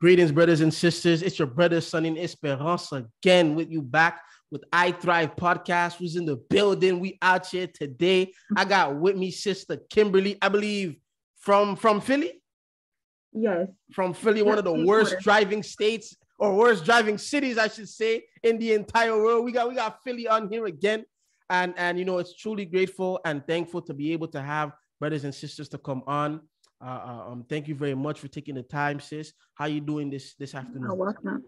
Greetings, brothers and sisters. It's your brother, Sonny and Esperance, again with you back with I Thrive Podcast. Who's in the building? We out here today. I got with me sister Kimberly, I believe, from Philly? Yes. From Philly, one of the worst driving states, or worst driving cities, I should say, in the entire world. We got Philly on here again. And you know, it's truly grateful and thankful to be able to have brothers and sisters to come on. Thank you very much for taking the time, sis. How you doing this afternoon? Oh, welcome.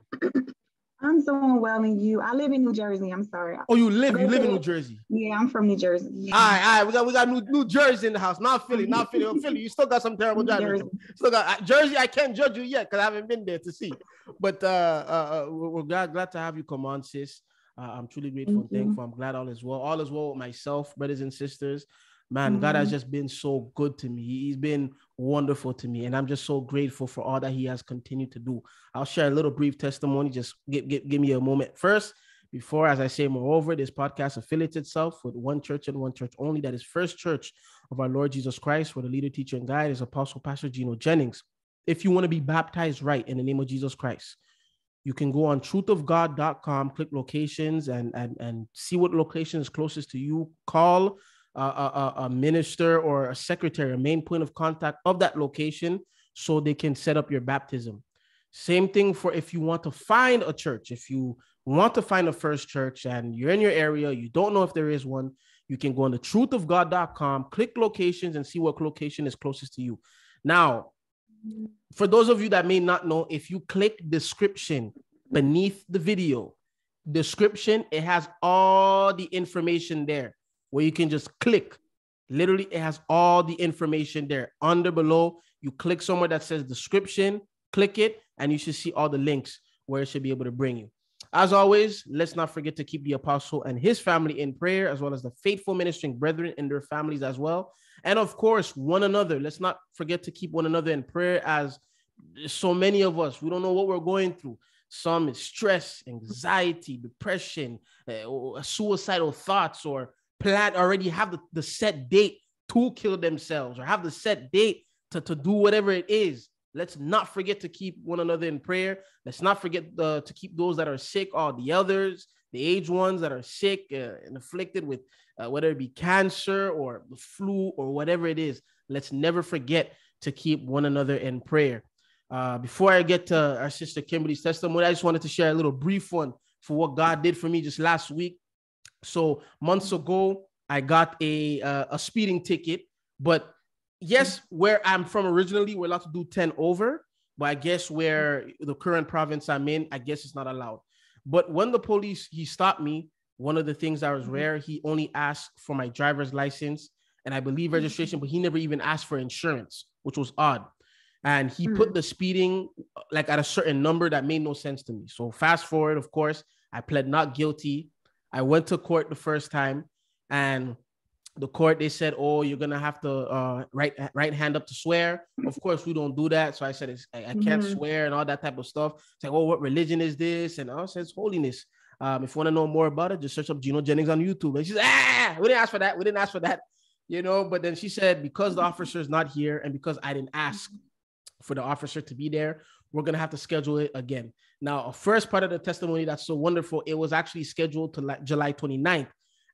I'm doing well, and you? I live in New Jersey. I'm sorry. Oh, you live in New Jersey? Yeah, I'm from New Jersey. All right. We got New Jersey in the house. Not Philly. Philly, you still got some terrible drivers. Still got Jersey. I can't judge you yet because I haven't been there to see. But we're glad to have you come on, sis. I'm truly grateful and thankful. I'm glad all is well. All is well with myself, brothers and sisters. Man, God has just been so good to me. He's been wonderful to me. And I'm just so grateful for all that he has continued to do. I'll share a little brief testimony. Just give me a moment first. Before, as I say, moreover, this podcast affiliates itself with one church and one church only. That is First Church of our Lord Jesus Christ, where the leader, teacher, and guide is Apostle Pastor Gino Jennings. If you want to be baptized right in the name of Jesus Christ, you can go on truthofgod.com, click locations, and see what location is closest to you. Call a minister or a secretary, a main point of contact of that location, so they can set up your baptism. Same thing for if you want to find a church. If you want to find a First Church and you're in your area, you don't know if there is one, you can go on the truthofgod.com, click locations, and see what location is closest to you. Now, for those of you that may not know, if you click description beneath the video, description, it has all the information there, where you can just click. Literally, it has all the information there. Under below, you click somewhere that says description, click it, and you should see all the links where it should be able to bring you. As always, let's not forget to keep the apostle and his family in prayer, as well as the faithful ministering brethren and their families as well. And of course, one another. Let's not forget to keep one another in prayer, as so many of us, we don't know what we're going through. Some is stress, anxiety, depression, suicidal thoughts, or already have the set date to kill themselves, or have the set date to do whatever it is. Let's not forget to keep one another in prayer. Let's not forget to keep those that are sick, all the others, the aged ones that are sick and afflicted with whether it be cancer or the flu or whatever it is. Let's never forget to keep one another in prayer. Before I get to our sister Kimberly's testimony, I just wanted to share a little brief one for what God did for me just last week. So months ago, I got a speeding ticket, but yes, where I'm from originally, we're allowed to do 10 over, but I guess where the current province I'm in, I guess it's not allowed. But when the police, he stopped me, one of the things that was rare, he only asked for my driver's license and I believe registration, but he never even asked for insurance, which was odd. And he put the speeding like at a certain number that made no sense to me. So fast forward, of course, I pled not guilty. I went to court the first time, and the court, they said, oh, you're going to have to right hand up to swear. Of course, we don't do that. So I said, I can't swear and all that type of stuff. It's like, oh, what religion is this? And I said, it's holiness. If you want to know more about it, just search up Gino Jennings on YouTube. And she said, we didn't ask for that. You know, but then she said, because the officer is not here and because I didn't ask for the officer to be there, we're going to have to schedule it again. Now, a first part of the testimony that's so wonderful, it was actually scheduled to July 29th.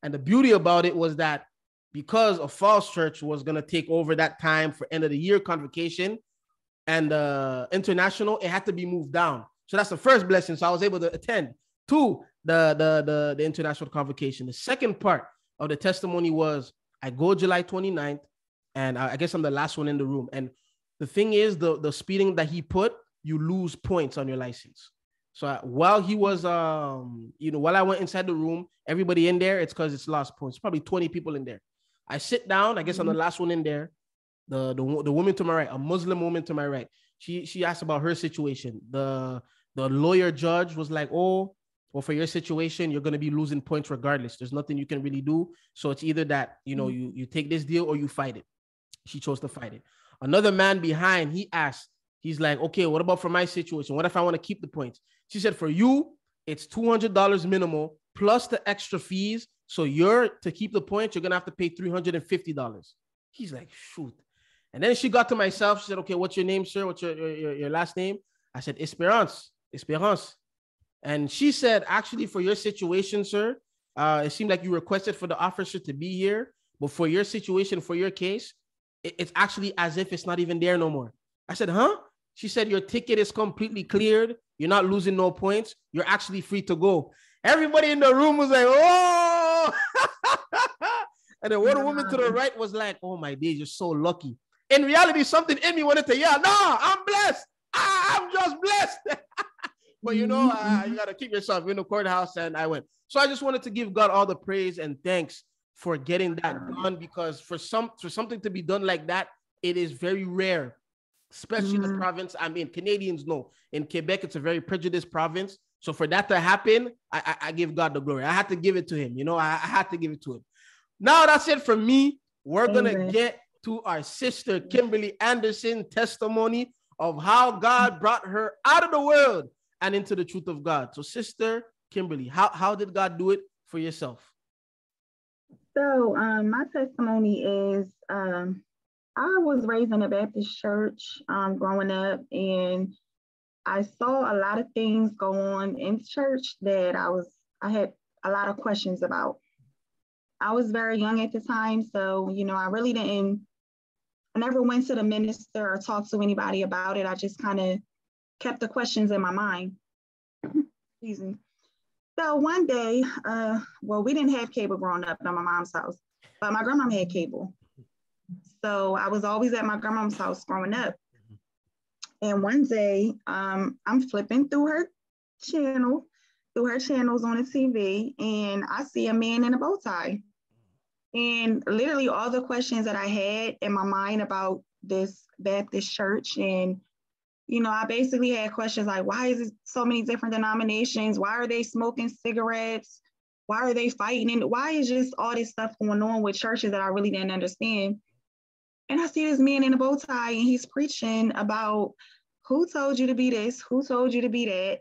And the beauty about it was that because a Falls Church was going to take over that time for end of the year convocation and international, it had to be moved down. So that's the first blessing. So I was able to attend to the international convocation. The second part of the testimony was I go July 29th, and I guess I'm the last one in the room. And the thing is, the speeding that he put, you lose points on your license. So while he was, while I went inside the room, everybody in there, it's because it's lost points. Probably 20 people in there. I sit down. I guess I'm the last one in there. The woman to my right, a Muslim woman to my right, she asked about her situation. The lawyer judge was like, oh, well, for your situation, you're going to be losing points regardless. There's nothing you can really do. So it's either that, you take this deal or you fight it. She chose to fight it. Another man behind, he asked, he's like, okay, what about for my situation? What if I want to keep the points? She said, for you, it's $200 minimal plus the extra fees. So to keep the points, you're going to have to pay $350. He's like, shoot. And then she got to myself. She said, okay, what's your name, sir? What's your last name? I said, Esperance. And she said, actually, for your situation, sir, it seemed like you requested for the officer to be here, but for your situation, for your case, it's actually as if it's not even there no more. I said, huh? She said, your ticket is completely cleared. You're not losing no points. You're actually free to go. Everybody in the room was like, oh. And then one woman to the right was like, oh my days, you're so lucky. In reality, something in me wanted to yell, no, I'm blessed. I'm just blessed. But you know, you got to keep yourself in the courthouse. And I went. So I just wanted to give God all the praise and thanks for getting that done, because for something to be done like that, it is very rare, especially in the province. I mean, Canadians know in Quebec, it's a very prejudiced province. So for that to happen, I give God the glory. I had to give it to him. You know, I had to give it to him. Now that's it for me. We're going to get to our sister, Kimberly Anderson, testimony of how God brought her out of the world and into the truth of God. So Sister Kimberly, how did God do it for yourself? So my testimony is I was raised in a Baptist church growing up, and I saw a lot of things go on in church that I had a lot of questions about. I was very young at the time, so, you know, I never went to the minister or talked to anybody about it. I just kind of kept the questions in my mind. Excuse me. So one day, we didn't have cable growing up at my mom's house, but my grandma had cable. So I was always at my grandma's house growing up. And one day, I'm flipping through her channels on the TV, and I see a man in a bow tie. And literally all the questions that I had in my mind about this Baptist church, and, you know, I basically had questions like, why is it so many different denominations? Why are they smoking cigarettes? Why are they fighting? And why is just all this stuff going on with churches that I really didn't understand? And I see this man in a bow tie, and he's preaching about who told you to be this, who told you to be that.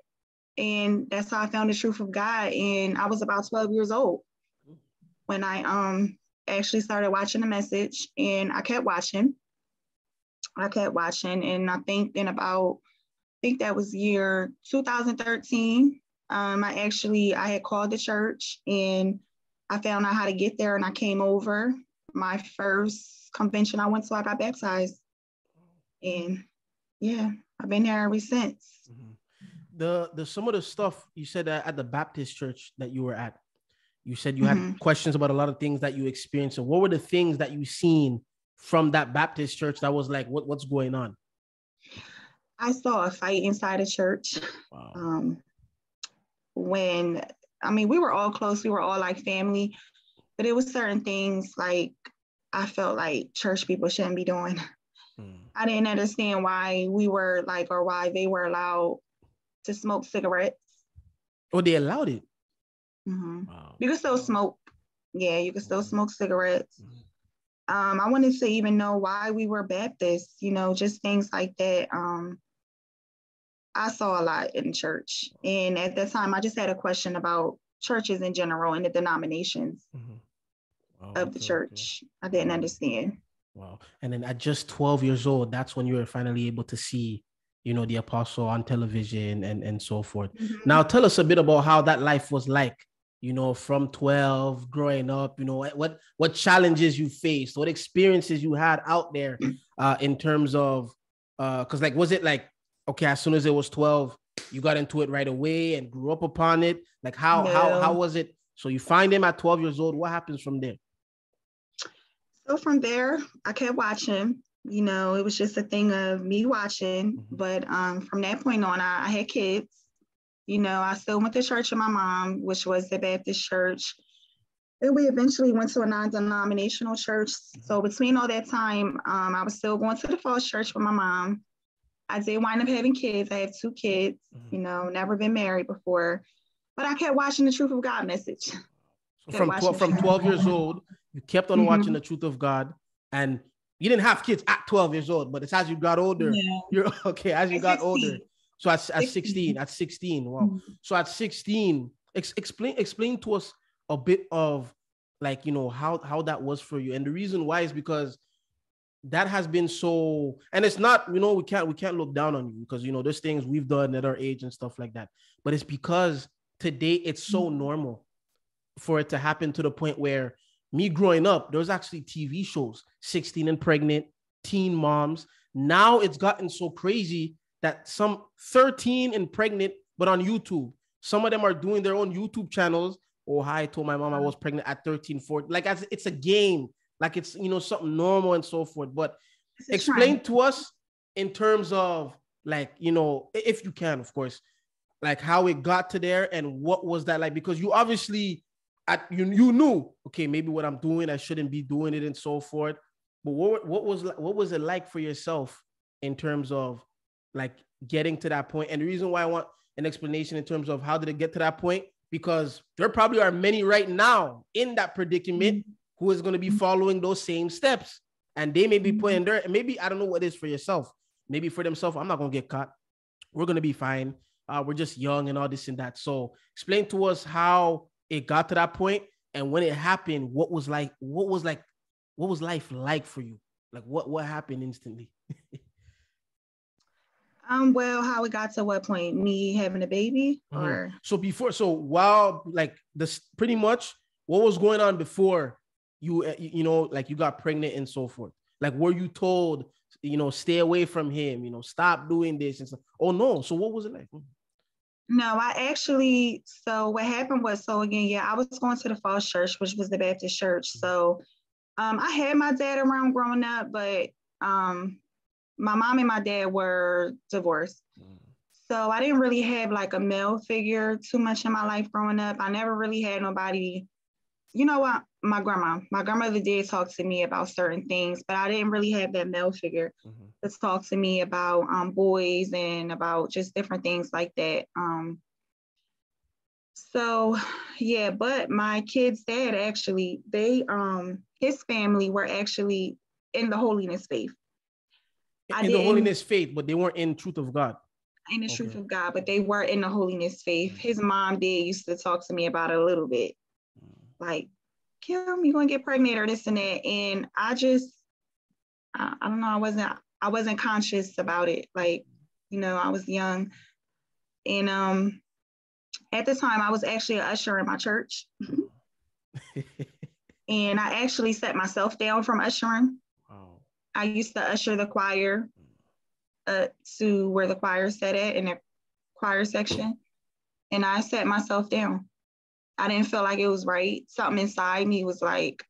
And that's how I found the truth of God. And I was about 12 years old when I actually started watching the message, and I kept watching. And I think that was year 2013. I had called the church, and I found out how to get there, and I came over. My first convention I went to, I got baptized. And yeah, I've been here ever since. The some of the stuff you said at the Baptist church that you were at, you said you had questions about a lot of things that you experienced. So what were the things that you seen from that Baptist church that was like, what's going on? I saw a fight inside a church. Wow. We were all close. We were all like family, but it was certain things like I felt like church people shouldn't be doing. I didn't understand why why they were allowed to smoke cigarettes. Oh, they allowed it? Wow. You can still smoke. Yeah, you can still smoke cigarettes. I wanted to even know why we were Baptists, you know, just things like that. I saw a lot in church. And at that time, I just had a question about churches in general and the denominations of the church. I didn't understand. Wow. And then at just 12 years old, that's when you were finally able to see, you know, the apostle on television and so forth. Now, tell us a bit about how that life was like, you know, from 12, growing up, you know, what challenges you faced, what experiences you had out there in terms of, because like, was it like, okay, as soon as it was 12, you got into it right away and grew up upon it? Like how was it? So you find him at 12 years old. What happens from there? So from there, I kept watching. You know, it was just a thing of me watching. But from that point on, I had kids. You know, I still went to church with my mom, which was the Baptist church. Then we eventually went to a non-denominational church. So between all that time, I was still going to the falls church with my mom. I did wind up having kids. I have 2 kids, you know, never been married before. But I kept watching the Truth of God message. So from 12 years old, you kept on watching the Truth of God, and you didn't have kids at 12 years old, but it's as you got older. Yeah. You're okay. As you got 16. Older. So at 16, wow. So at 16, explain to us a bit of like, you know, how that was for you. And the reason why is because that has been so, and it's not, you know, we can't look down on you because, you know, there's things we've done at our age and stuff like that. But it's because today it's so normal for it to happen to the point where me growing up, there was actually TV shows, 16 and Pregnant, Teen Moms. Now it's gotten so crazy that some 13 and Pregnant, but on YouTube, some of them are doing their own YouTube channels. Oh, hi, I told my mom I was pregnant at 13, 14. Like, as it's a game, like it's, you know, something normal and so forth. But explain to us in terms of, like, you know, if you can, of course, like how it got to there and what was that like? Because you obviously, you knew, okay, maybe what I'm doing, I shouldn't be doing it and so forth. But what was it like for yourself in terms of like getting to that point? And the reason why I want an explanation in terms of how did it get to that point, because there probably are many right now in that predicament who is going to be following those same steps, and they may be putting there. Maybe, I don't know what it is for yourself. Maybe for themselves, I'm not going to get caught. We're going to be fine. We're just young and all this and that. So explain to us how it got to that point, and when it happened, what was life like for you? Like what happened instantly? Well, how it got to what point? Me having a baby, or while like this, pretty much what was going on before you know, like you got pregnant and so forth? Like, were you told, you know, stay away from him, you know, stop doing this and stuff? Oh no. So what was it like? No, so what happened was, I was going to the Falls Church, which was the Baptist church. So I had my dad around growing up, but my mom and my dad were divorced. So I didn't really have like a male figure too much in my life growing up. I never really had nobody, you know what, my grandmother did talk to me about certain things, but I didn't really have that male figure to talk to me about boys and about just different things like that. But my kid's dad actually, his family were actually in the holiness faith. Holiness faith, but they weren't in truth of God. In the truth of God, but they were in the holiness faith. His mom used to talk to me about it a little bit. Like, Kim, you're gonna get pregnant or this and that. And I don't know, I wasn't conscious about it. Like, you know, I was young. And at the time I was actually an usher in my church. And I actually set myself down from ushering. Wow. I used to usher the choir to where the choir sat at in the choir section. And I set myself down. I didn't feel like it was right. Something inside me was like,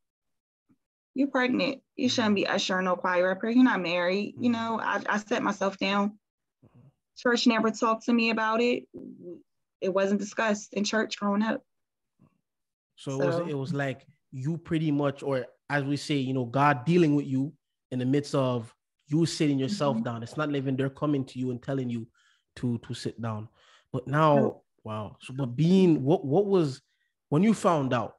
you're pregnant. You shouldn't be ushering no choir up here. You're not married. You know, I set myself down. Church never talked to me about it. It wasn't discussed in church growing up. So it was like you pretty much, or as we say, you know, God dealing with you in the midst of you sitting yourself down. It's not even they're coming to you and telling you to sit down. But now, wow. So, but what was, when you found out,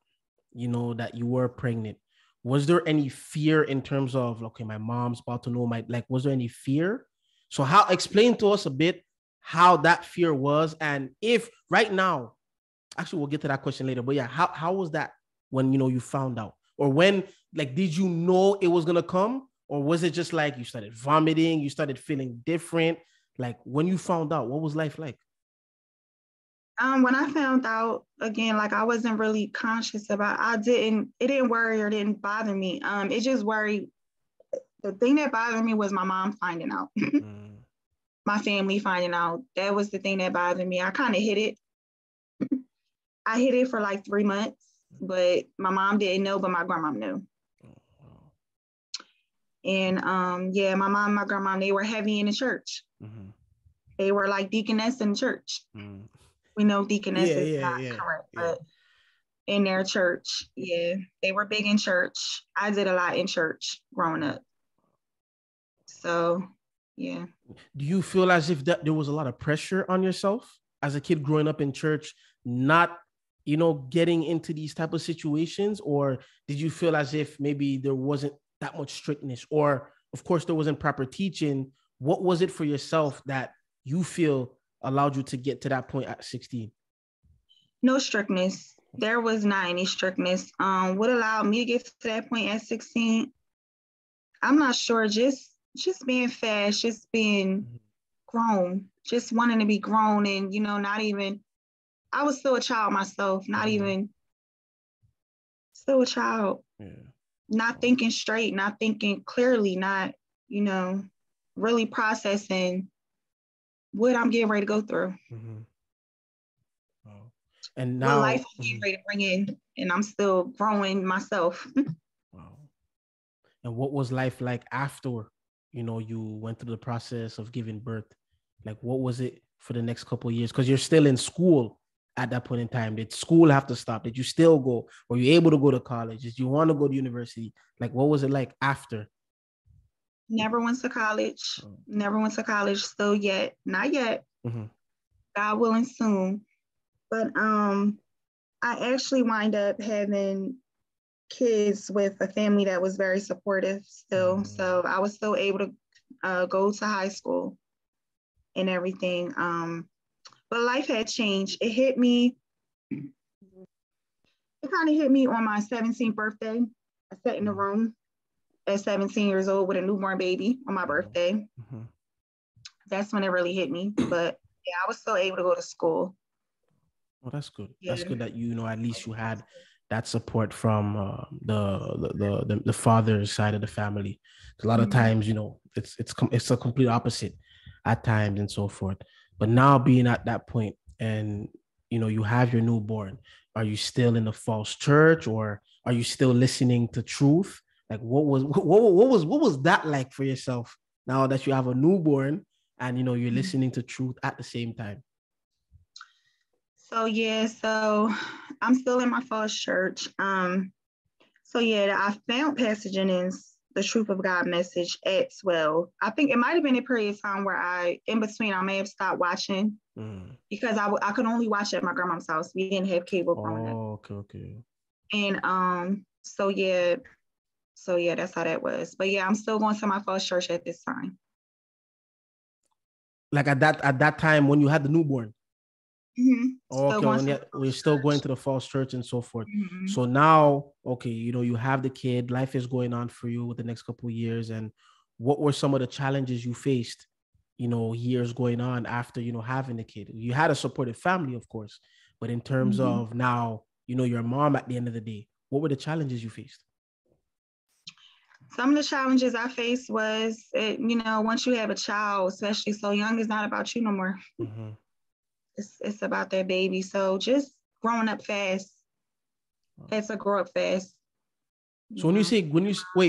you know, that you were pregnant, was there any fear in terms of, okay, my mom's about to know was there any fear? So explain to us a bit how that fear was. And if right now, actually, we'll get to that question later, but yeah, how was that when, you know, you found out? Or when, like, did you know it was going to come? Or was it just like you started vomiting, you started feeling different? Like, when you found out, what was life like? When I found out, again, like, I wasn't really conscious about it. It didn't worry or didn't bother me. It just worried. The thing that bothered me was my mom finding out. My family finding out. That was the thing that bothered me. I kind of hid it. I hid it for like 3 months, but my mom didn't know, but my grandma knew. And my mom and my grandma, they were heavy in the church. They were like deaconess in church. We know deaconess is not correct, but in their church, they were big in church. I did a lot in church growing up. So, yeah. Do you feel as if there was a lot of pressure on yourself as a kid growing up in church, not, you know, getting into these type of situations? Or did you feel as if maybe there wasn't that much strictness, or of course there wasn't proper teaching? What was it for yourself that you feel allowed you to get to that point at 16? No strictness. There was not any strictness. What allowed me to get to that point at 16? I'm not sure. Just being fast, just being grown, just wanting to be grown, and not even. I was still a child myself, not even still a child. Yeah. Not thinking straight, not thinking clearly, not really processing what I'm getting ready to go through. Wow. And what now life I'm getting ready to bring in, and I'm still growing myself. wow. And what was life like after, you went through the process of giving birth? Like, what was it for the next couple of years? Because you're still in school at that point in time. Did school have to stop? Did you still go? Were you able to go to college? Did you want to go to university? Like, what was it like after? Never went to college. Never went to college still yet. Not yet. God willing, soon. But I actually wind up having kids with a family that was very supportive still. So I was still able to go to high school and everything. But life had changed. It kind of hit me on my 17th birthday. I sat in the room at 17 years old with a newborn baby on my birthday. That's when it really hit me. But yeah, I was still able to go to school. Well, that's good. Yeah. That's good that at least you had that support from the father's side of the family. A lot of times, it's a complete opposite at times and so forth. But now being at that point and you have your newborn, are you still in the false church or are you still listening to truth? Like what was that like for yourself now that you have a newborn and you're listening to truth at the same time? So I'm still in my false church. I found Pastor Jennings, the Truth of God message at 12. I think it might have been a period of time where in between, I may have stopped watching because I could only watch at my grandma's house. We didn't have cable growing up. Okay. And so that's how that was. But yeah, I'm still going to my false church at this time. Like at that time when you had the newborn. We're still going to the false church and so forth. So now, you have the kid, life is going on for you with the next couple of years. And what were some of the challenges you faced, years going on after, having the kid? You had a supportive family, of course, but in terms of now, your mom at the end of the day, what were the challenges you faced? Some of the challenges I faced was, once you have a child, especially so young, it's not about you no more. It's about their baby. So just growing up fast. Had to grow up fast. So when you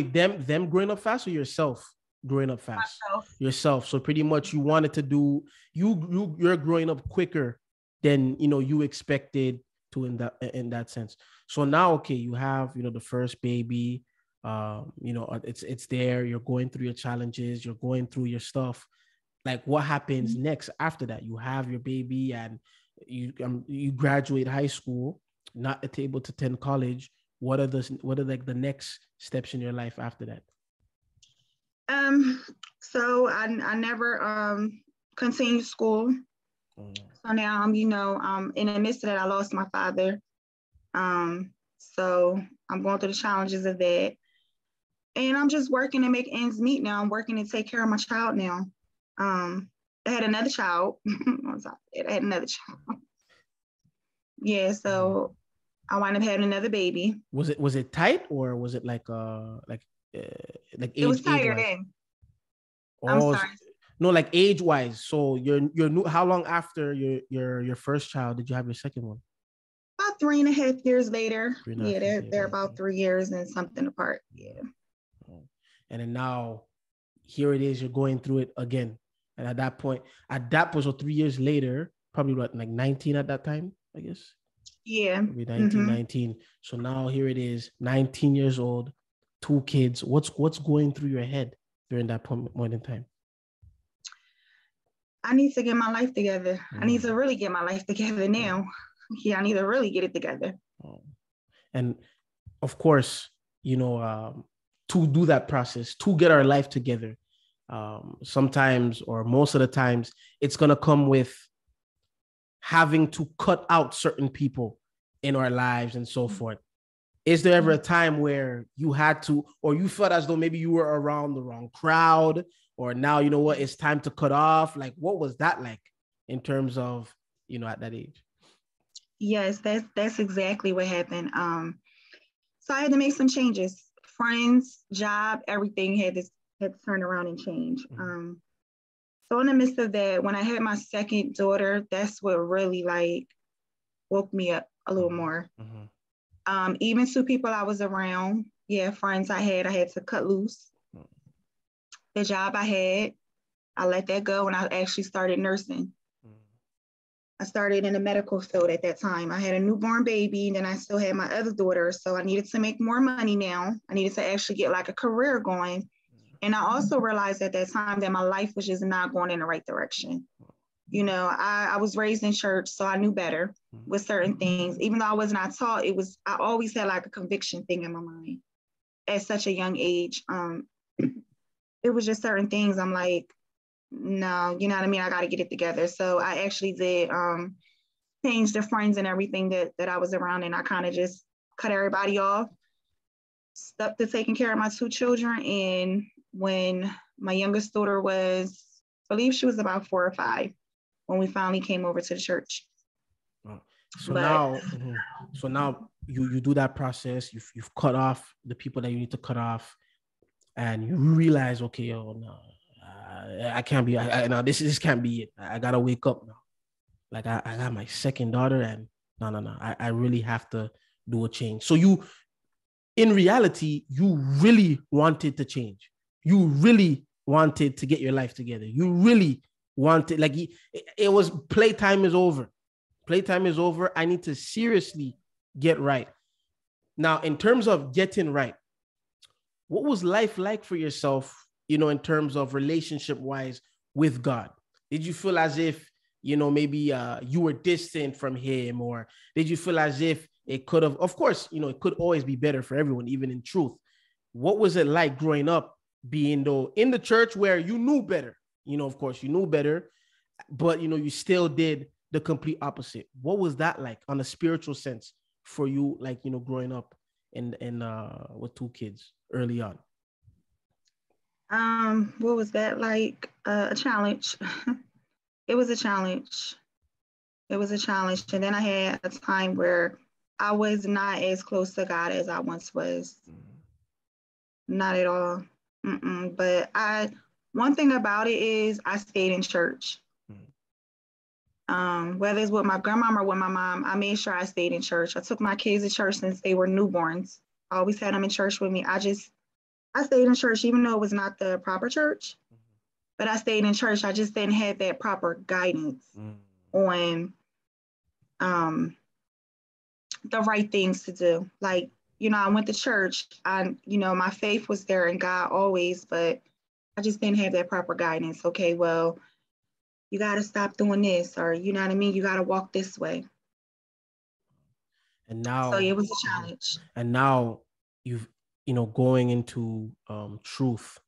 them growing up fast or yourself growing up fast? Myself. Yourself. So pretty much you wanted to do you're growing up quicker than you expected to in that sense. So now you have the first baby. It's there. You're going through your challenges. You're going through your stuff. Like what happens next after that? You have your baby and you graduate high school, not able to attend college. What are the next steps in your life after that? So I never continued school. So now I'm in the midst of that, I lost my father. So I'm going through the challenges of that. And I'm just working to make ends meet now. I'm working to take care of my child now. I had another child. Yeah, so I wound up having another baby. Was it tight or was it like age? It was tighter then. I'm sorry. No, like age wise. So you're new. How long after your first child did you have your second one? About 3.5 years later. They're about 3 years and something apart. Yeah. And then now, here it is. You're going through it again. And at that point, so 3 years later, probably like 19 at that time, I guess. Yeah. Maybe 19. So now here it is, 19 years old, 2 kids. What's going through your head during that point in time? I need to get my life together. I need to really get my life together now. Yeah, I need to really get it together. And of course, to do that process, to get our life together, sometimes or most of the times, it's going to come with having to cut out certain people in our lives and so forth. Is there ever a time where you had to, or you felt as though maybe you were around the wrong crowd, or now, you know what, it's time to cut off? Like, what was that like in terms of, you know, at that age? Yes, that's exactly what happened. So I had to make some changes. Friends, job, everything had to turn around and change. So in the midst of that, when I had my second daughter, that's what really like woke me up a little more. Even to people I was around, friends I had to cut loose. The job I let that go when I actually started nursing. I started in the medical field at that time. I had a newborn baby, and then I still had my other daughter. So I needed to make more money now. I needed to actually get like a career going. And I also realized at that time that my life was just not going in the right direction. You know, I was raised in church, so I knew better with certain things. Even though I was not taught, I always had like a conviction thing in my mind at such a young age. It was just certain things I'm like, no, you know what I mean? I got to get it together. So I actually did change the friends and everything that I was around, and I kind of just cut everybody off, stuck to taking care of my two children. And when my youngest daughter was, I believe she was about 4 or 5, when we finally came over to the church. So now you do that process. You've cut off the people that you need to cut off, and you realize, okay, oh no, I can't be. No, this can't be it. I gotta wake up now. Like I got my second daughter, and no. I really have to do a change. So you, in reality, you really wanted to change. You really wanted to get your life together. You really wanted, like, it was playtime is over. Playtime is over. I need to seriously get right. Now, in terms of getting right, what was life like for yourself, you know, in terms of relationship wise with God? Did you feel as if, you know, maybe you were distant from him, or did you feel as if it could have, of course, you know, it could always be better for everyone, even in truth. What was it like growing up, being though in the church where you knew better? You know, of course, you knew better, but, you know, you still did the complete opposite. What was that like on a spiritual sense for you, like, you know, growing up in with 2 kids early on? What was that like? A challenge. It was a challenge. It was a challenge. And then I had a time where I was not as close to God as I once was. Not at all. But one thing about it is I stayed in church. Whether it's with my grandma or with my mom, I made sure I stayed in church. I took my kids to church since they were newborns. I always had them in church with me. I stayed in church, even though it was not the proper church, but I stayed in church. I just didn't have that proper guidance on the right things to do. Like, you know, I went to church. You know, my faith was there in God always, but I just didn't have that proper guidance. Okay, well, you got to stop doing this, or, you know what I mean? You got to walk this way. And now, so it was a challenge. And now you've, you know, going into truth,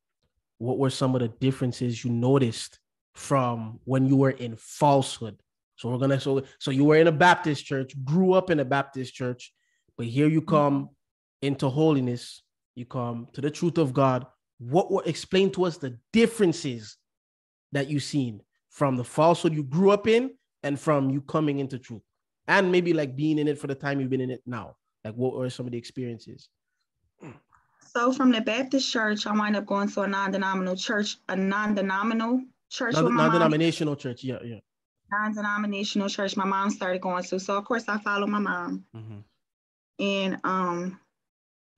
what were some of the differences you noticed from when you were in falsehood? So you were in a Baptist church, grew up in a Baptist church, but here you come into holiness, you come to the truth of God. Explain to us the differences that you've seen from the falsehood you grew up in and from you coming into truth, and maybe like being in it for the time you've been in it now. Like, what were some of the experiences? So from the Baptist church, I wind up going to a non-denominational church with my mom. Non-denominational church, yeah. Non-denominational church my mom started going to. So of course I followed my mom. And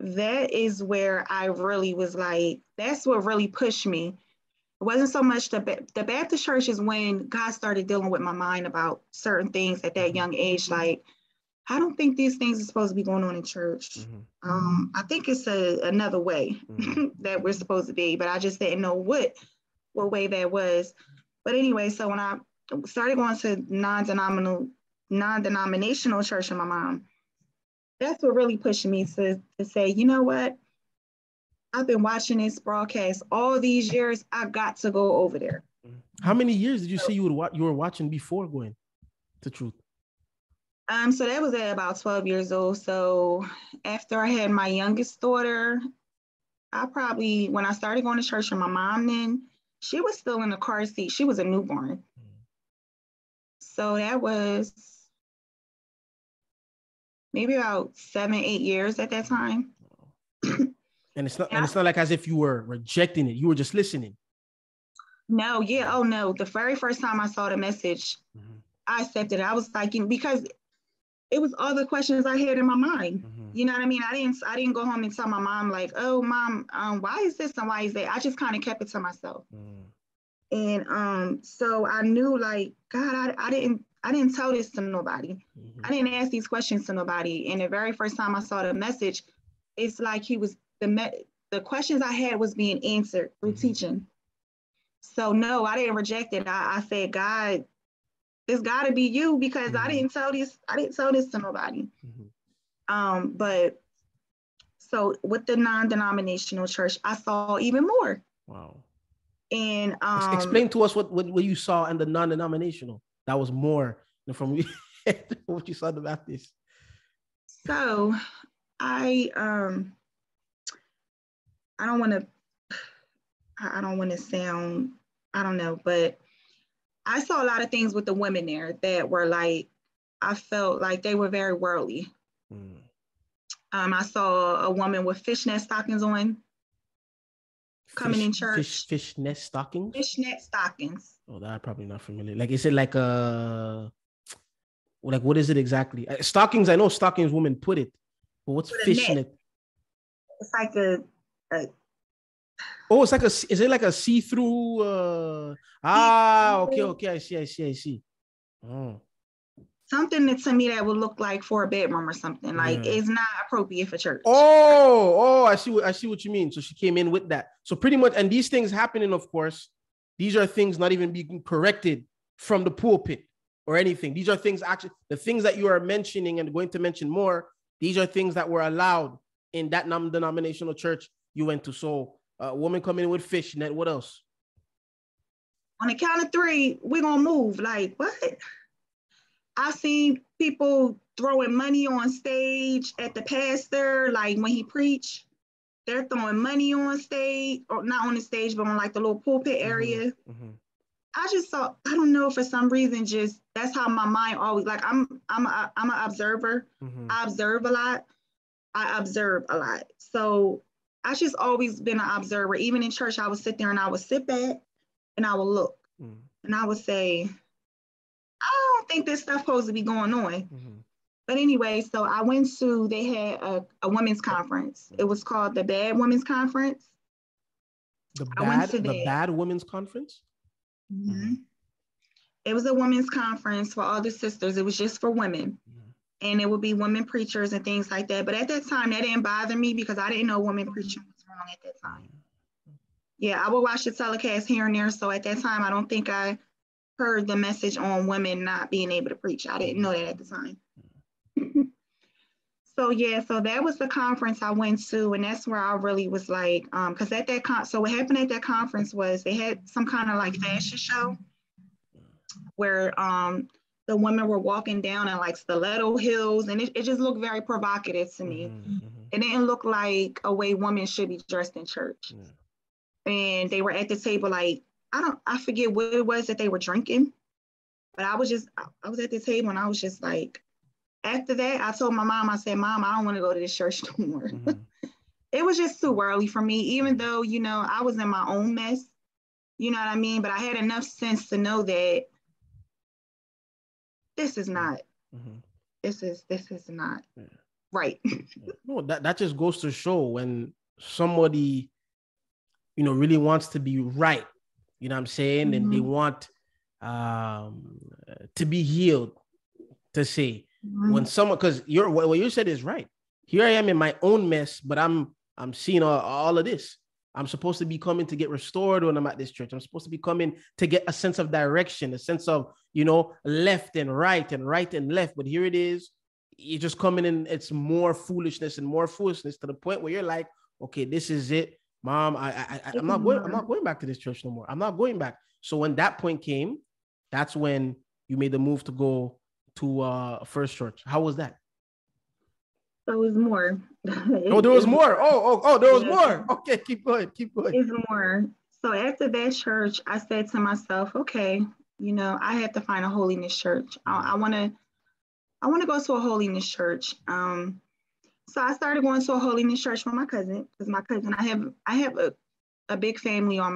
that is where I really was like, that's what really pushed me. It wasn't so much the Baptist church is when God started dealing with my mind about certain things at that young age. Like, I don't think these things are supposed to be going on in church. I think it's another way that we're supposed to be, but I just didn't know what way that was. But anyway, so when I started going to non-denominational church with my mom, that's what really pushed me to say, you know what? I've been watching this broadcast all these years. I got to go over there. How many years did you say you were watching before going to truth? So that was at about 12 years old. So after I had my youngest daughter, when I started going to church with my mom, then she was still in the car seat. She was a newborn. So that was maybe about 7-8 years at that time. And it's not like as if you were rejecting it. You were just listening. No, yeah. Oh no. The very first time I saw the message, I accepted it. I was like, because it was all the questions I had in my mind. You know what I mean? I didn't go home and tell my mom like, oh mom, why is this and why is that? I just kind of kept it to myself. And so I knew like, God, I didn't tell this to nobody. I didn't ask these questions to nobody. And the very first time I saw the message, it's like the questions I had was being answered through teaching. So no, I didn't reject it. I said, God, it's got to be you, because I didn't tell this to nobody. But so with the non-denominational church, I saw even more. Wow. And explain to us what you saw in the non-denominational that was more than from what you saw in the Baptist. So I don't want to sound, I don't know, but I saw a lot of things with the women there that were like, I felt like they were very worldly. I saw a woman with fishnet stockings on coming in church. Fishnet stockings? Fishnet stockings. Oh, that I'm probably not familiar. Like, is it like what is it exactly? Stockings, I know stockings women put it, but what's fishnet? It's like a oh, it's like is it like a see-through? Okay. I see. Oh. Something that to me that would look like for a bedroom or something. Like it's not appropriate for church. I see what you mean. So she came in with that. So pretty much, and these things happening, of course, these are things not even being corrected from the pulpit or anything. These are things actually, the things that you are mentioning and going to mention more, these are things that were allowed in that non-denominational church you went to. So a woman coming in with fishnet, what else? On the count of 3, we're going to move. Like, what? I seen people throwing money on stage at the pastor, like when he preached, they're throwing money on stage, or not on the stage, but on like the little pulpit area. I just thought, I don't know, for some reason, just that's how my mind always, like I'm an observer. I observe a lot. So I just always been an observer. Even in church, I would sit there and I would sit back and I would look and I would say, I don't think this stuff supposed to be going on. But anyway, so I went to, they had a women's conference. It was called the Bad Women's Conference. The Bad Women's Conference? It was a women's conference for all the sisters. It was just for women. And it would be women preachers and things like that. But at that time, that didn't bother me because I didn't know women preaching was wrong at that time. Yeah, I would watch the telecast here and there. So at that time, I don't think I heard the message on women not being able to preach. I didn't know that at the time. So yeah, so that was the conference I went to, and that's where I really was like, because at that so what happened at that conference was they had some kind of like fashion show where the women were walking down in like stiletto heels, and it just looked very provocative to me. It didn't look like a way women should be dressed in church. And they were at the table like, I forget what it was that they were drinking, but I was at the table and I was just like, after that, I told my mom, I said, Mom, I don't want to go to this church no more. It was just too early for me, even though, you know, I was in my own mess, you know what I mean? But I had enough sense to know that this is not, this is not right. No, that just goes to show when somebody, you know, really wants to be right, you know what I'm saying? And they want to be healed, to say, when someone, because what you said is right. Here I am in my own mess, but I'm seeing all of this. I'm supposed to be coming to get restored when I'm at this church. I'm supposed to be coming to get a sense of direction, a sense of, you know, left and right and left. But here it is. You're just coming in. It's more foolishness and more foolishness to the point where you're like, okay, this is it, Mom. I'm not going back to this church no more. I'm not going back. So when that point came, that's when you made the move to go to First Church? How was that? So it was more. Oh, there was more. There was more. Okay, keep going. It's more. So after that church, I said to myself, okay, I had to find a holiness church. I want to go to a holiness church. So I started going to a holiness church with my cousin, because I have a big family on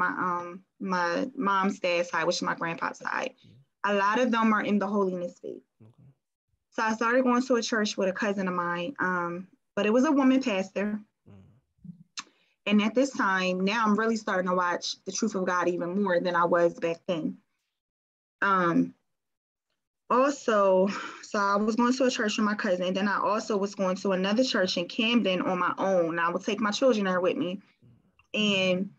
my mom's dad's side, which is my grandpa's side. A lot of them are in the holiness faith. So I started going to a church with a cousin of mine, but it was a woman pastor. And at this time, now I'm really starting to watch The Truth of God even more than I was back then. Also, so I was going to a church with my cousin, and then I also was going to another church in Camden on my own. I would take my children there with me. And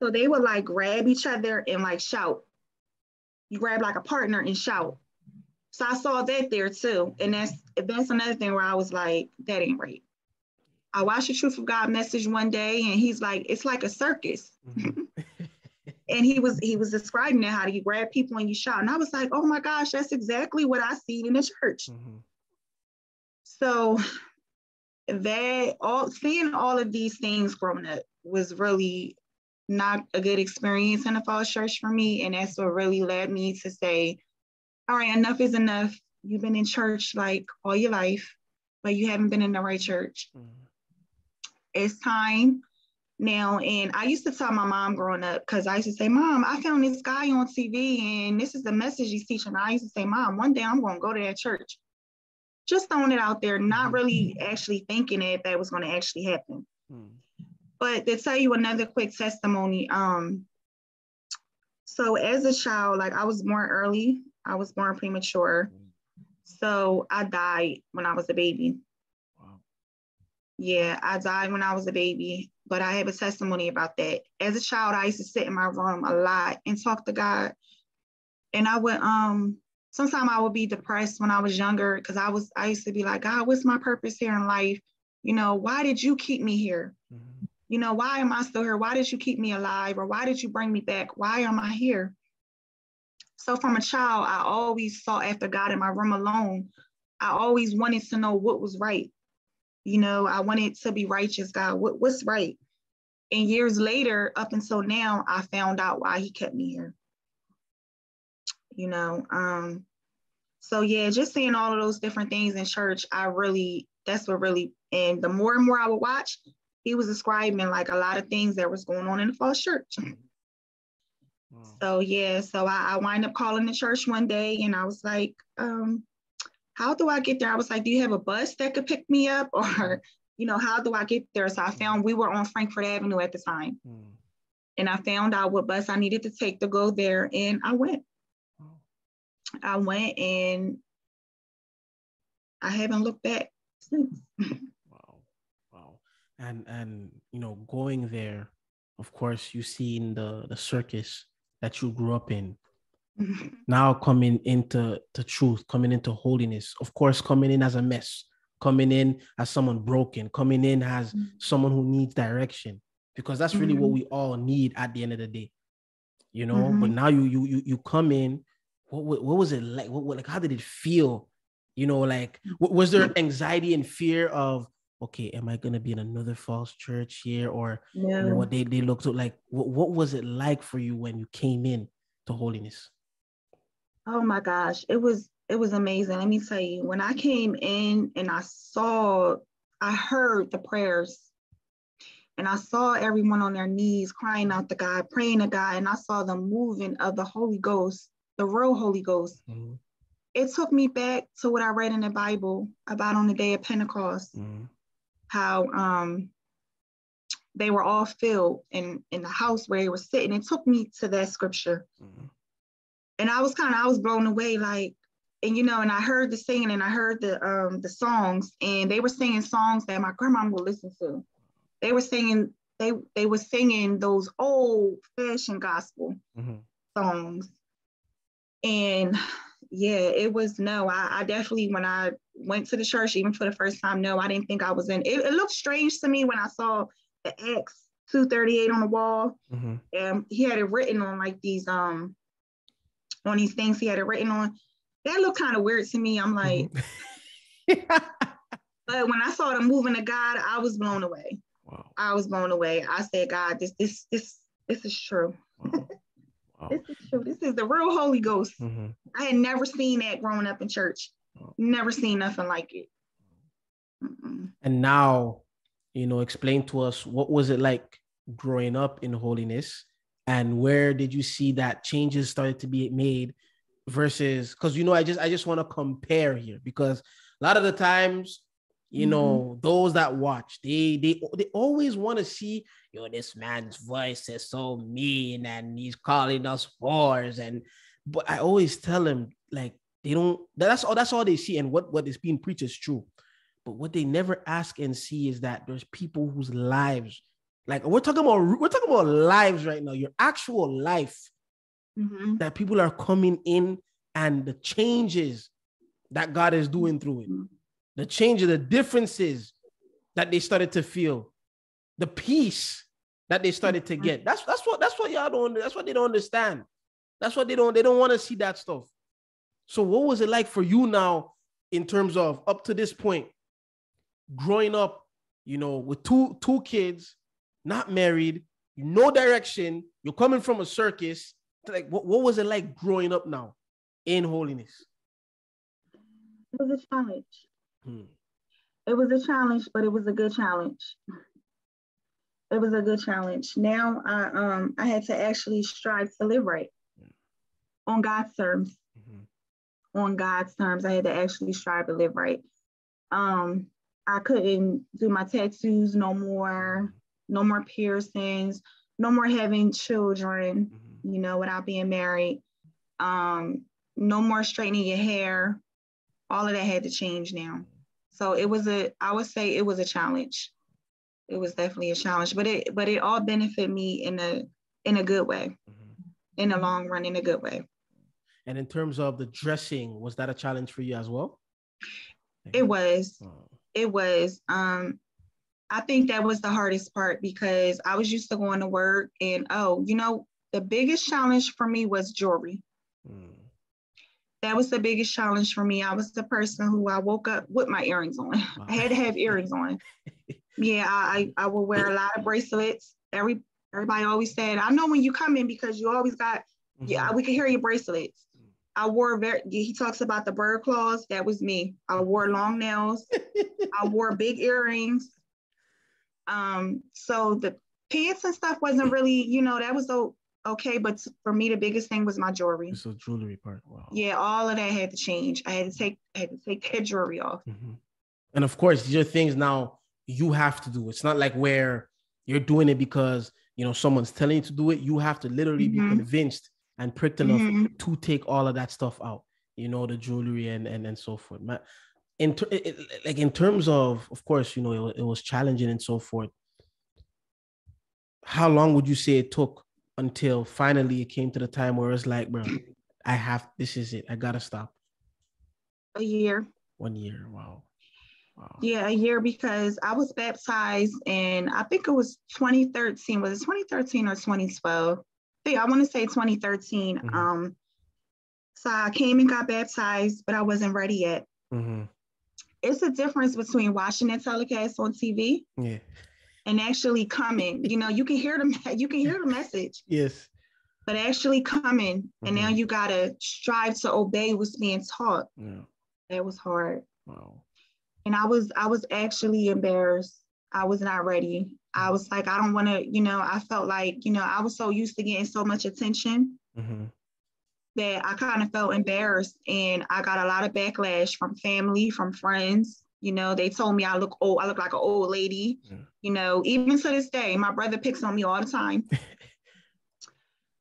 so they would like grab each other and like shout. You grab like a partner and shout. So I saw that there too. And that's another thing where I was like, that ain't right. I watched the Truth of God message one day, and he's like, it's like a circus. And he was describing that, how you grab people and you shout. And I was like, oh my gosh, that's exactly what I see in the church. So seeing all of these things growing up was really not a good experience in the false church for me. And that's what really led me to say, all right, enough is enough. You've been in church like all your life, but you haven't been in the right church. It's time now. And I used to tell my mom growing up, because I used to say, Mom, I found this guy on TV and this is the message he's teaching. I used to say, Mom, one day I'm going to go to that church. Just throwing it out there, not really actually thinking that was going to actually happen. But to tell you another quick testimony, so as a child, like I was born early. I was born premature. So I died when I was a baby. Wow. Yeah, I died when I was a baby, but I have a testimony about that. As a child, I used to sit in my room a lot and talk to God. And I would, sometimes I would be depressed when I was younger, because I used to be like, God, what's my purpose here in life? Why did you keep me here? Why am I still here? Why did you keep me alive? Or why did you bring me back? Why am I here? So from a child, I always sought after God in my room alone. I always wanted to know what was right. I wanted to be righteous, God. What's right? And years later, up until now, I found out why he kept me here. So yeah, just seeing all of those different things in church, that's what really, and the more and more I would watch, he was describing like a lot of things that was going on in the false church. So yeah, so I wind up calling the church one day, and I was like, how do I get there? I was like, do you have a bus that could pick me up? Or, how do I get there? So I found we were on Frankfurt Avenue at the time. And I found out what bus I needed to take to go there. And I went. And I haven't looked back since. Wow. And going there, of course, you see in the circus that you grew up in. Now coming into the truth, coming into holiness, of course, coming in as a mess, coming in as someone broken, coming in as someone who needs direction, because that's really what we all need at the end of the day, But now you come in. What was it like? Like, how did it feel? Was there anxiety and fear of, okay, am I gonna be in another false church here, or what they looked like? What was it like for you when you came in to holiness? Oh my gosh, it was amazing. Let me tell you, when I came in and I heard the prayers, and I saw everyone on their knees crying out to God, praying to God, and I saw the moving of the Holy Ghost, the real Holy Ghost. It took me back to what I read in the Bible about on the day of Pentecost, how they were all filled in the house where they were sitting. It took me to that scripture. And I was blown away, like, and and I heard the singing, and I heard the songs, and they were singing songs that my grandma would listen to. They were singing, they were singing those old fashioned gospel songs. And yeah, it was, I definitely, when I went to the church, even for the first time, I didn't think I was in. It looked strange to me when I saw the Acts 2:38 on the wall. And he had it written on like these, on these things he had it written on. that looked kind of weird to me. I'm like, but when I saw the moving of God, I was blown away. Wow. I was blown away. I said, God, this is true. Wow. Wow. This is true. This is the real Holy Ghost. Mm-hmm. I had never seen that growing up in church. Wow. Never seen nothing like it. And now, explain to us, what was it like growing up in holiness, and where did you see that changes started to be made versus, because, I just want to compare here, because a lot of the times, those that watch, they always want to see, this man's voice is so mean and he's calling us whores. But I always tell them, like, that's all they see. And what is being preached is true. But what they never ask and see is that there's people whose lives, like we're talking about lives right now, your actual life, that people are coming in, and the changes that God is doing through it, the changes, the differences that they started to feel, the peace that they started to get. That's what y'all don't. That's what they don't understand. That's what they don't want to see that stuff. So what was it like for you now, in terms of up to this point, growing up, with two kids, not married, no direction, you're coming from a circus? Like, what was it like growing up now in holiness? It was a challenge. It was a challenge, but it was a good challenge. It was a good challenge. Now I had to actually strive to live right on God's terms. On God's terms, I had to actually strive to live right. I couldn't do my tattoos no more piercings, no more having children, without being married. No more straightening your hair. All of that had to change now. So I would say it was a challenge. It was definitely a challenge, but it all benefited me in a good way, in the long run, in a good way. And in terms of the dressing, was that a challenge for you as well? It was. It was. I think that was the hardest part, because I was used to going to work, and the biggest challenge for me was jewelry. That was the biggest challenge for me. I was the person who I woke up with my earrings on. Wow. I had to have earrings on. Yeah, I will wear a lot of bracelets. Everybody always said, I know when you come in because you always got, yeah, we can hear your bracelets. I wore he talks about the bird claws. That was me. I wore long nails. I wore big earrings. So the pants and stuff wasn't really, that was okay. But for me, the biggest thing was my jewelry. So jewelry part. Wow. Yeah, all of that had to change. I had to take that jewelry off. And of course, these are things now you have to do. It's not like where you're doing it because, someone's telling you to do it. You have to literally be convinced and pricked enough to take all of that stuff out, the jewelry and so forth. In terms of course, it was challenging and so forth. How long would you say it took until finally it came to the time where it's like, bro, this is it. I gotta stop. A year. 1 year. Wow. Yeah, a year, because I was baptized in, I think it was 2013. Was it 2013 or 2012? I want to say 2013. So I came and got baptized, but I wasn't ready yet. It's a difference between watching that telecast on TV and actually coming. You can hear the message. Yes. But actually coming, and now you gotta strive to obey what's being taught. Yeah. That was hard. Wow. And I was actually embarrassed. I was not ready. I was like, I don't want to, I felt like, I was so used to getting so much attention that I kind of felt embarrassed. And I got a lot of backlash from family, from friends. They told me I look old. I look like an old lady. Even to this day, my brother picks on me all the time.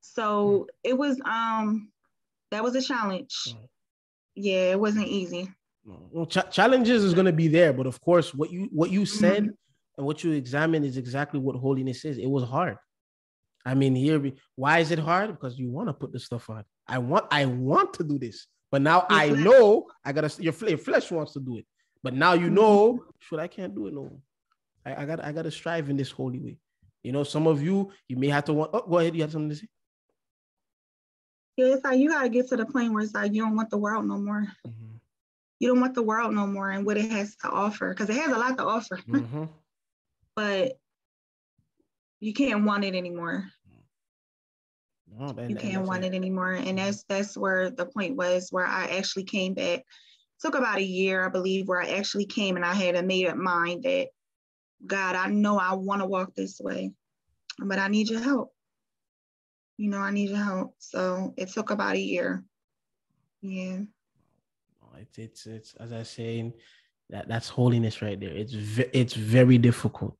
So it was, that was a challenge. Yeah, it wasn't easy. Well, challenges is going to be there, but of course, what you said and what you examined is exactly what holiness is. It was hard. I mean, why is it hard? Because you want to put this stuff on. I want to do this, but now I know I gotta. Your flesh wants to do it, but now I can't do it no more. I gotta strive in this holy way. Some of you may have to want. Oh, go ahead. You have something to say? Yeah, it's like you gotta get to the point where it's like you don't want the world no more. Mm-hmm. You don't want the world no more and what it has to offer, because it has a lot to offer. Mm-hmm. But you can't want it anymore. No, You can't want it anymore. And that's where the point was, where I actually came back. Took about a year, I believe, where I actually came and I had a made up mind that, God, I know I want to walk this way, but I need your help. You know, I need your help. So it took about a year. Yeah. It's as I say, that's holiness right there. It's very difficult.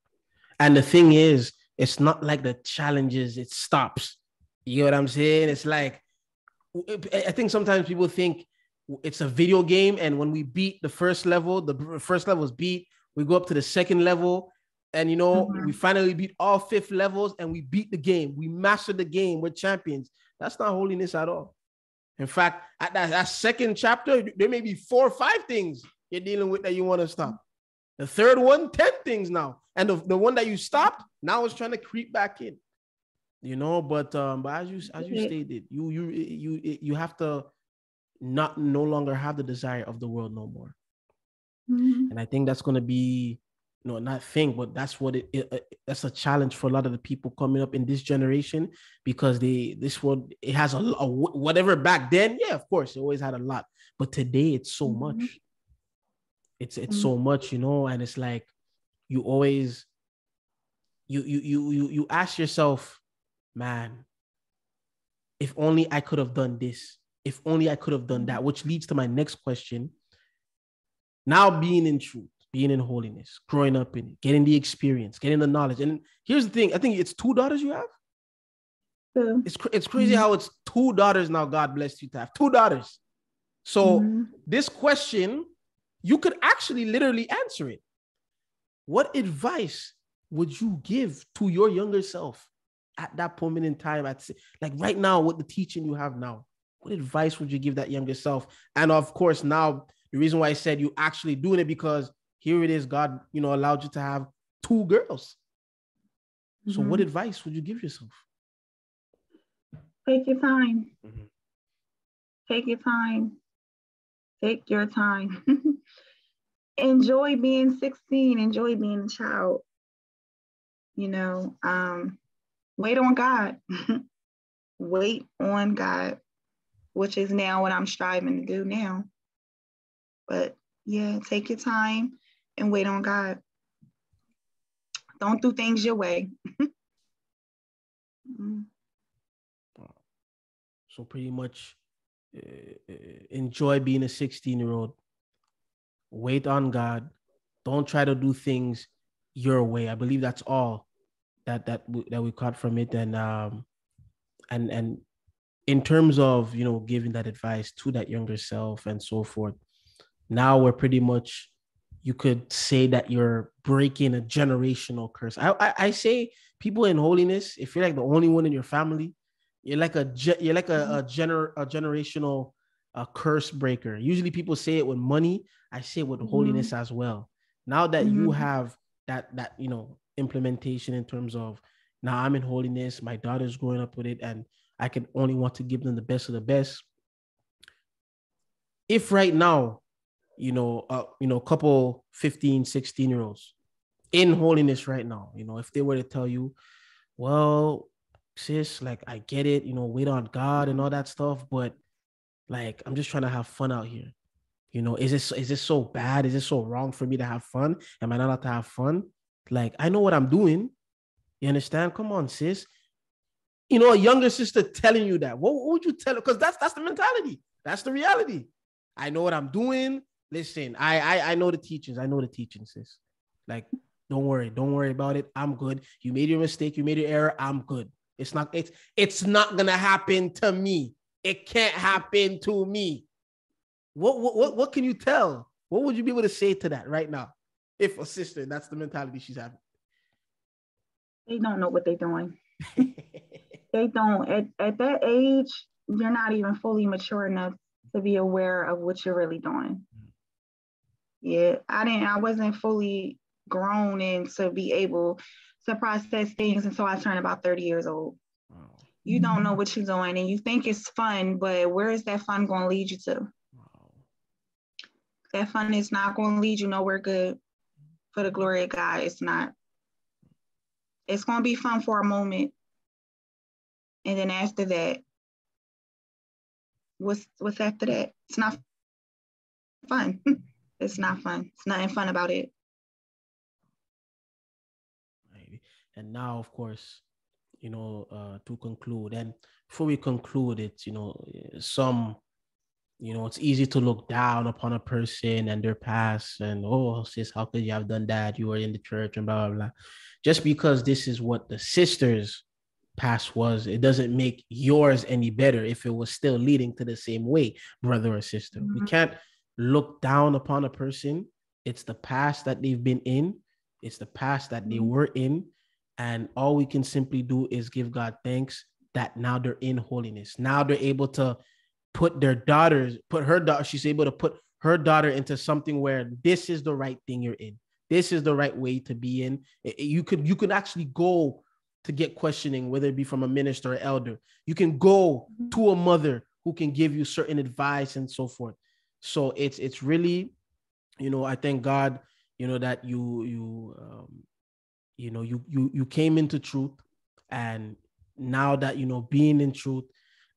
And the thing is, it's not like the challenges, it stops. You know what I'm saying? It's like, I think sometimes people think it's a video game, and when we beat the first level is beat, we go up to the second level, and we finally beat all 5 levels, and we beat the game. We mastered the game. We're champions. That's not holiness at all. In fact, at that second chapter, there may be 4 or 5 things you're dealing with that you want to stop. The third one, 10 things now. And the one that you stopped, now is trying to creep back in. But as you stated, you have to no longer have the desire of the world no more. Mm-hmm. And I think that's going to be, but that's what that's a challenge for a lot of the people coming up in this generation, because this world, it has a whatever back then. Yeah, of course, it always had a lot, but today it's so much. It's so much, and it's like you always you ask yourself, man, if only I could have done this, if only I could have done that, which leads to my next question. Now, being in truth, being in holiness, growing up in it, getting the experience, getting the knowledge. And here's the thing, I think it's 2 daughters you have. Yeah. It's crazy how it's 2 daughters now. God bless you to have 2 daughters. So this question, you could actually literally answer it. What advice would you give to your younger self at that moment in time? Like right now, with the teaching you have now, what advice would you give that younger self? And of course, now the reason why I said you actually doing it, because here it is, God, allowed you to have 2 girls. So what advice would you give yourself? Take your time. Take your time. Take your time. Enjoy being 16. Enjoy being a child. Wait on God. Wait on God, which is now what I'm striving to do now. But yeah, take your time and wait on God. Don't do things your way. So pretty much enjoy being a 16-year-old. Wait on God. Don't try to do things your way. I believe that's all that we caught from it. And in terms of, giving that advice to that younger self and so forth, now we're pretty much, you could say that you're breaking a generational curse. I say people in holiness, if you're like the only one in your family, you're like a generational curse breaker. Usually people say it with money. I say it with holiness as well. Now that you have that implementation in terms of, now I'm in holiness, my daughter's growing up with it, and I can only want to give them the best of the best. If right now, a couple 15, 16-year-olds in holiness right now, if they were to tell you, well, sis, like, I get it, wait on God and all that stuff, but like, I'm just trying to have fun out here. Is this so bad? Is it so wrong for me to have fun? Am I not allowed to have fun? Like, I know what I'm doing. You understand? Come on, sis. A younger sister telling you that, what would you tell her? Because that's the mentality. That's the reality. I know what I'm doing. Listen, I know the teachings. I know the teachings, sis. Like, don't worry about it. I'm good. You made your mistake. You made your error. I'm good. It's not gonna happen to me. It can't happen to me. What can you tell? What would you be able to say to that right now? If a sister, that's the mentality she's having. They don't know what they're doing. They don't. At that age, you're not even fully mature enough to be aware of what you're really doing. Yeah, I wasn't fully grown and to be able to process things until I turned about 30 years old. You don't know what you're doing, and you think it's fun, but where is that fun going to lead you to? Wow. That fun is not going to lead you nowhere good for the glory of God. It's not. It's going to be fun for a moment. And then after that, what's after that? It's not fun. It's not fun. It's nothing fun about it. And now, of course, to conclude, and before we conclude it, it's easy to look down upon a person and their past and, oh, sis, how could you have done that? You were in the church and blah, blah, blah. Just because this is what the sister's past was, it doesn't make yours any better if it was still leading to the same way, brother or sister. We can't look down upon a person. It's the past that they've been in. It's the past that they were in. And all we can simply do is give God thanks that now they're in holiness. Now they're able to she's able to put her daughter into something where this is the right thing you're in. This is the right way to be in. You could actually go to get questioning, whether it be from a minister or elder. You can go to a mother who can give you certain advice and so forth. So it's really, I thank God, that you came into truth, and now that, being in truth,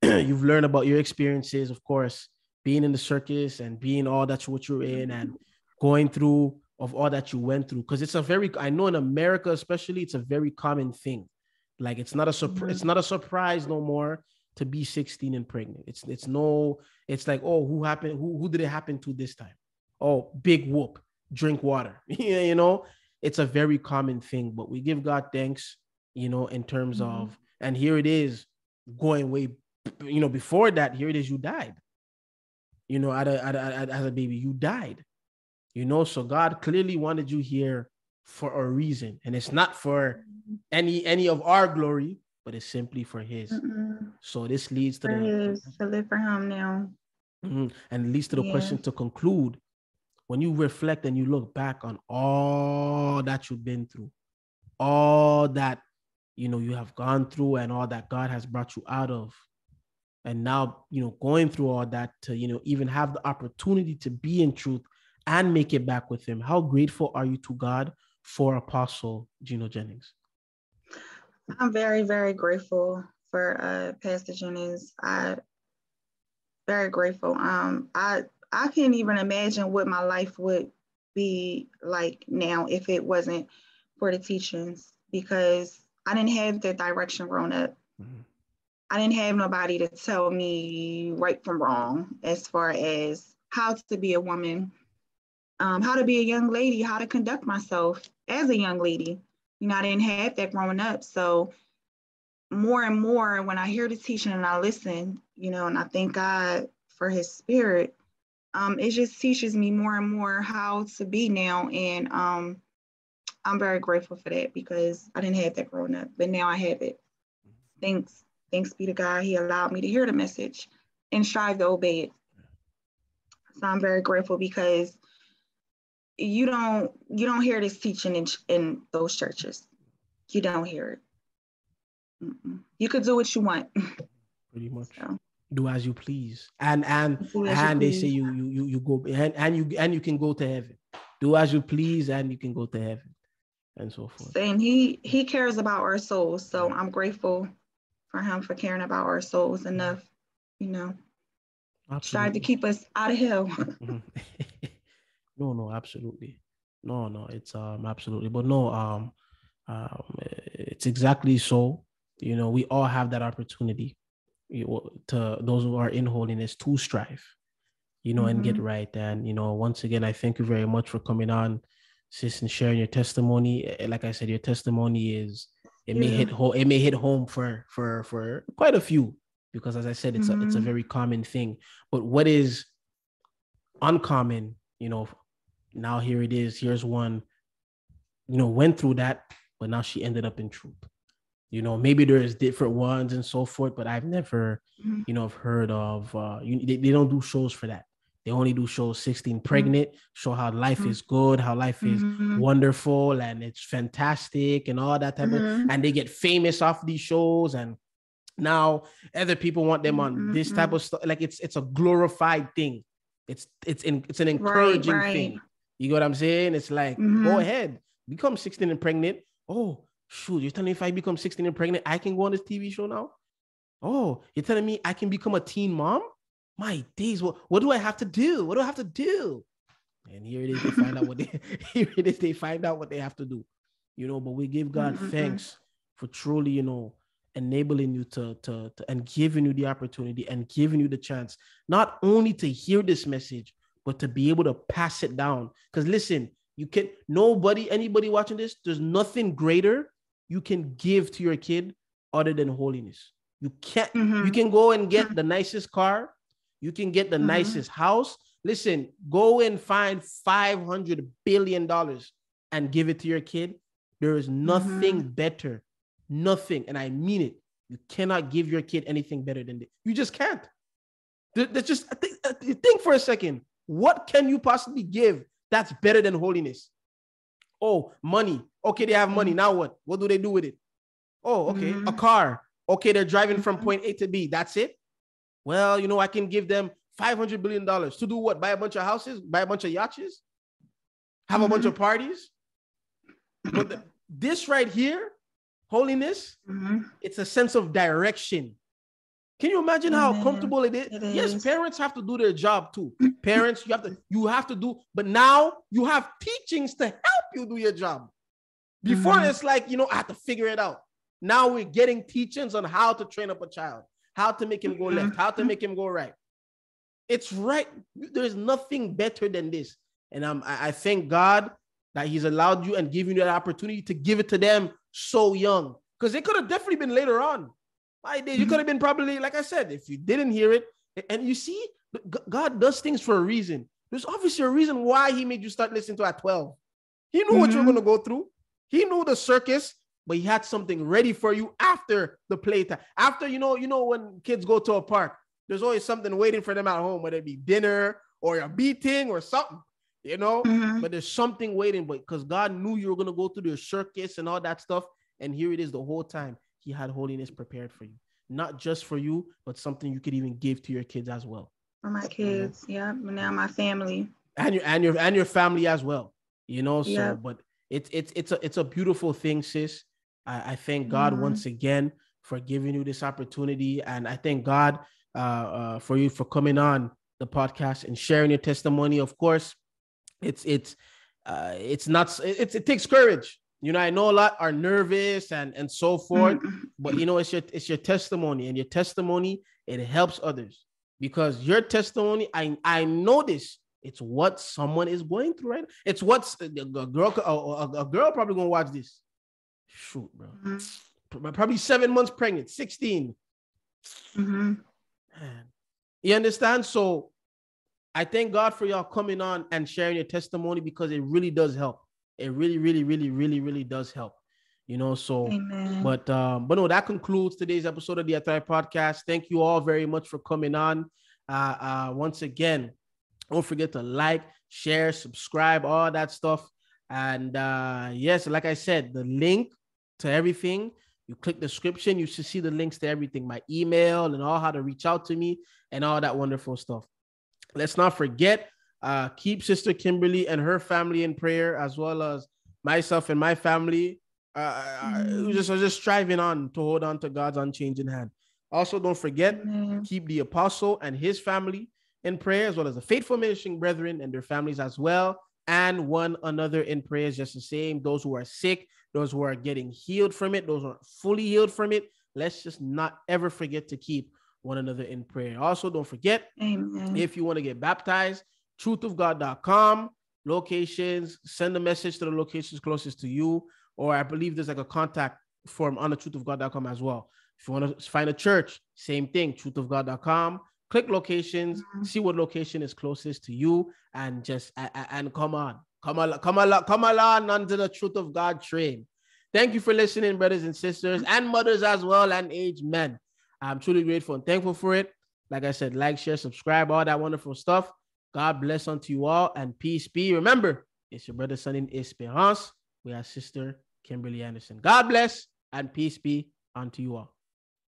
you've learned about your experiences, of course, being in the circus and being all that's what you're in and going through of all that you went through. Because I know in America, especially, it's a very common thing. Like, it's not a surprise no more to be 16 and pregnant. It's like, oh, who did it happen to this time? Oh, big whoop, drink water. It's a very common thing, but we give God thanks, in terms of, and here it is going way, before that, here it is, you died, as a baby, you died, so God clearly wanted you here for a reason. And it's not for any of our glory, but it's simply for his. So this leads to to live for him now. And leads to the question to conclude. When you reflect and you look back on all that you've been through, all that, you have gone through and all that God has brought you out of, and now, going through all that to, even have the opportunity to be in truth and make it back with him. How grateful are you to God for Apostle Gino Jennings? I'm very, very grateful for Pastor Jennings. I'm very grateful. I can't even imagine what my life would be like now if it wasn't for the teachings, because I didn't have the direction growing up. I didn't have nobody to tell me right from wrong as far as how to be a woman, how to be a young lady, how to conduct myself as a young lady. I didn't have that growing up. So more and more when I hear the teaching and I listen, and I thank God for his spirit, it just teaches me more and more how to be now. And I'm very grateful for that, because I didn't have that growing up, but now I have it. Thanks be to God. He allowed me to hear the message and strive to obey it. So I'm very grateful, because you don't hear this teaching in those churches. You don't hear it. You could do what you want. Pretty much. So. Do as you please, and they say you go and you can go to heaven. Do as you please, and you can go to heaven, and so forth. And he cares about our souls, so I'm grateful for him for caring about our souls enough, trying to keep us out of hell. No, absolutely, no, it's absolutely, but no, it's exactly so. We all have that opportunity. To those who are in holiness to strive, and get right. And, once again, I thank you very much for coming on, sis, and sharing your testimony. Like I said, your testimony may hit home for quite a few, because as I said, it's a very common thing. But what is uncommon, now here it is, here's one, went through that, but now she ended up in truth. Maybe there's different ones and so forth, but I've never, I've heard of, they don't do shows for that. They only do shows 16 pregnant, show how life is good, how life is wonderful, and it's fantastic and all that type of, and they get famous off these shows. And Now, other people want them on this type of stuff. Like it's a glorified thing. It's an encouraging thing. You get what I'm saying? It's like, go ahead, become 16 and pregnant. Oh, shoot, you're telling me if I become 16 and pregnant, I can go on this TV show now? Oh, you're telling me I can become a teen mom? My days, what do I have to do? What do I have to do? And here it is, they find out they find out what they have to do. But we give God thanks for truly, enabling you to and giving you the opportunity and giving you the chance, not only to hear this message, but to be able to pass it down. Because listen, anybody watching this, there's nothing greater you can give to your kid other than holiness. You can't, you can go and get the nicest car. You can get the nicest house. Listen, go and find $500 billion and give it to your kid. There is nothing better. Nothing. And I mean it. You cannot give your kid anything better than this. You just can't. Think for a second. What can you possibly give that's better than holiness? Oh, money. Okay, they have money. Now what? What do they do with it? Oh, okay. A car. Okay, they're driving from point A to B. That's it? Well, I can give them $500 billion to do what? Buy a bunch of houses? Buy a bunch of yachts? Have a bunch of parties? But this right here, holiness, it's a sense of direction. Can you imagine how comfortable it is? Yes, parents have to do their job too. Parents, you have to do, but now you have teachings to help you do your job. Before it's like, I have to figure it out. Now we're getting teachings on how to train up a child, how to make him go left, how to make him go right. It's right. There's nothing better than this. And I thank God that he's allowed you and given you that opportunity to give it to them so young. Because it could have definitely been later on. You could have been probably, like I said, if you didn't hear it. And you see, God does things for a reason. There's obviously a reason why he made you start listening to at 12. He knew what you were going to go through. He knew the circus, but he had something ready for you after the playtime. After, when kids go to a park, there's always something waiting for them at home, whether it be dinner or a beating or something, but there's something waiting, but because God knew you were going to go through the circus and all that stuff. And here it is the whole time. He had holiness prepared for you, not just for you, but something you could even give to your kids as well. For my kids. Yeah. Now my family and your family as well, so, but it's a beautiful thing, sis. I thank God once again for giving you this opportunity. And I thank God for you for coming on the podcast and sharing your testimony. Of course, it takes courage. I know a lot are nervous and so forth, but it's your testimony, and your testimony, it helps others, because your testimony, I know this. It's what someone is going through, right? It's what's a girl probably gonna watch this. Shoot, bro. Probably 7 months pregnant, 16. Man. You understand? So I thank God for y'all coming on and sharing your testimony, because it really does help. It really, really, really, really, really does help. So, Amen. but no, that concludes today's episode of the Thrive Podcast. Thank you all very much for coming on. Once again, don't forget to like, share, subscribe, all that stuff. And yes, like I said, the link to everything, you click the description, you should see the links to everything, my email and all, how to reach out to me and all that wonderful stuff. Let's not forget, keep Sister Kimberly and her family in prayer, as well as myself and my family. We're just striving on to hold on to God's unchanging hand. Also, don't forget, keep the apostle and his family in prayer, as well as the faithful ministering brethren and their families as well, and one another in prayers just the same. Those who are sick, those who are getting healed from it, those who are fully healed from it. Let's just not ever forget to keep one another in prayer. Also, don't forget, if you want to get baptized, truthofgod.com, locations, send a message to the locations closest to you, or I believe there's like a contact form on the truthofgod.com as well. If you want to find a church, same thing, truthofgod.com. Click locations, see what location is closest to you, and just and come along onto the Truth of God train. Thank you for listening, brothers and sisters, and mothers as well, and aged men. I'm truly grateful and thankful for it. Like I said, like, share, subscribe, all that wonderful stuff. God bless unto you all, and peace be. Remember, it's your brother, son in Esperance. We are Sister Kimberly Anderson. God bless, and peace be unto you all.